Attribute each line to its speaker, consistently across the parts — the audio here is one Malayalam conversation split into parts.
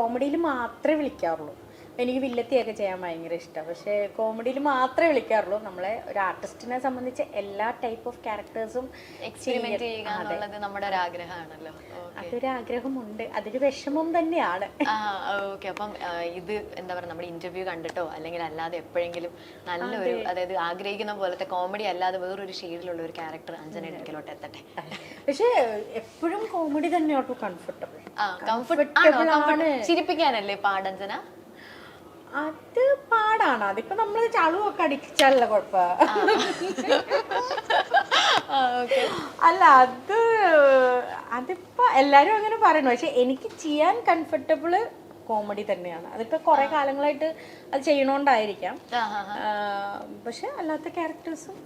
Speaker 1: കോമഡിയിൽ മാത്രമേ വിളിക്കാറുള്ളൂ. എനിക്ക് വില്ലത്തിയൊക്കെ ചെയ്യാൻ ഭയങ്കര ഇഷ്ടമാണ്, പക്ഷേ കോമഡിയിൽ മാത്രമേ വിളിക്കാറുള്ളൂ. നമ്മളെ ഒരു ആർട്ടിസ്റ്റിനെ സംബന്ധിച്ച് എല്ലാ ടൈപ്പ് ഓഫ് ക്യാരക്ടേഴ്സും
Speaker 2: എക്സ്പെരിമെന്റ് ചെയ്യുക എന്നുള്ളത് നമ്മുടെ ഒരു ആഗ്രഹമാണല്ലോ.
Speaker 1: അതൊരു ആഗ്രഹമുണ്ട്, അതൊരു വിഷമം തന്നെയാണ്.
Speaker 2: ഓക്കെ. അപ്പം ഇത് എന്താ പറയുക, നമ്മുടെ ഇന്റർവ്യൂ കണ്ടിട്ടോ അല്ലെങ്കിൽ അല്ലാതെ എപ്പോഴെങ്കിലും നല്ലൊരു, അതായത് ആഗ്രഹിക്കുന്ന പോലത്തെ കോമഡി അല്ലാതെ വേറൊരു ഷെയ്ഡിലുള്ള ഒരു ക്യാരക്ടർ അഞ്ജനയുടെ അടുക്കലോട്ട് എത്തട്ടെ.
Speaker 1: പക്ഷേ എപ്പോഴും കോമഡി തന്നെയാട്ടോ കംഫർട്ടബിൾ.
Speaker 2: ചിരിപ്പിക്കാനല്ലേ പാടഞ്ജന?
Speaker 1: അത് പാടാണ്, അതിപ്പോ നമ്മള് ചളുവൊക്കെ അടിച്ചാലല്ല കുഴപ്പ. അല്ല അതിപ്പോ എല്ലാരും അങ്ങനെ പറയണു, പക്ഷെ എനിക്ക് ചെയ്യാൻ കംഫർട്ടബിള് കോമഡി തന്നെയാണ്. അതിപ്പോ കുറെ കാലങ്ങളായിട്ട് അത് ചെയ്യണോണ്ടായിരിക്കാം. പക്ഷെ അല്ലാത്ത ക്യാരക്ടേഴ്സും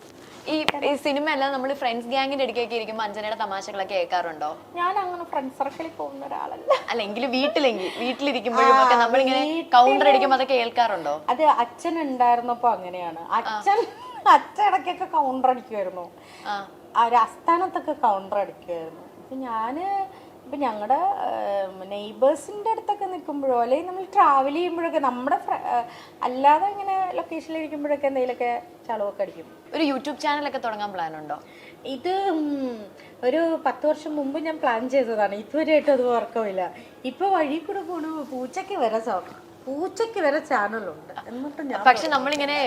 Speaker 2: ഈ സിനിമ എല്ലാം നമ്മൾ ഫ്രണ്ട്സ് ഗ്യാങ്ങിന്റെ ഇടയ്ക്കൊക്കെ ഇരിക്കുമ്പോൾ അഞ്ജനയുടെ തമാശകളൊക്കെ കേൾക്കാറുണ്ടോ?
Speaker 1: ഞാൻ അങ്ങനെ ഫ്രണ്ട്സ് സർക്കിളിൽ പോകുന്ന ഒരാളല്ല.
Speaker 2: അല്ലെങ്കിൽ വീട്ടിലിരിക്കുമ്പോഴും ഒക്കെ നമ്മളിങ്ങനെ കൗണ്ടർ അടിക്കുമ്പോൾ അതൊക്കെ കേൾക്കാറുണ്ടോ?
Speaker 1: അത് അച്ഛൻ ഉണ്ടായിരുന്നപ്പോ അങ്ങനെയാണ്. അച്ഛൻ ഇടയ്ക്കൊക്കെ കൗണ്ടർ അടിക്കുമായിരുന്നു, ഒരു അസ്ഥാനത്തൊക്കെ കൗണ്ടർ അടിക്കുമായിരുന്നു. ഇപ്പൊ ഞങ്ങളുടെ നെയ്ബേഴ്സിന്റെ അടുത്തൊക്കെ നിൽക്കുമ്പോഴോ അല്ലെങ്കിൽ നമ്മൾ ട്രാവൽ ചെയ്യുമ്പോഴൊക്കെ നമ്മുടെ അല്ലാതെ ഇങ്ങനെ ലൊക്കേഷനിൽ ഇരിക്കുമ്പോഴൊക്കെ എന്തെങ്കിലുമൊക്കെ ചളവൊക്കെ അടിക്കും.
Speaker 2: ഒരു യൂട്യൂബ് ചാനലൊക്കെ തുടങ്ങാൻ പ്ലാൻ ഉണ്ടോ?
Speaker 1: ഇത് ഒരു 10 വർഷം മുമ്പ് ഞാൻ പ്ലാൻ ചെയ്തതാണ്, ഇതുവരെയായിട്ടും അത് വർക്കമില്ല. ഇപ്പൊ വഴി കൂടെ പോണു പൂച്ചയ്ക്ക് വരെ ചാനലുണ്ട്, എന്നിട്ട് ഞാൻ
Speaker 2: പക്ഷെ നമ്മളിങ്ങനെ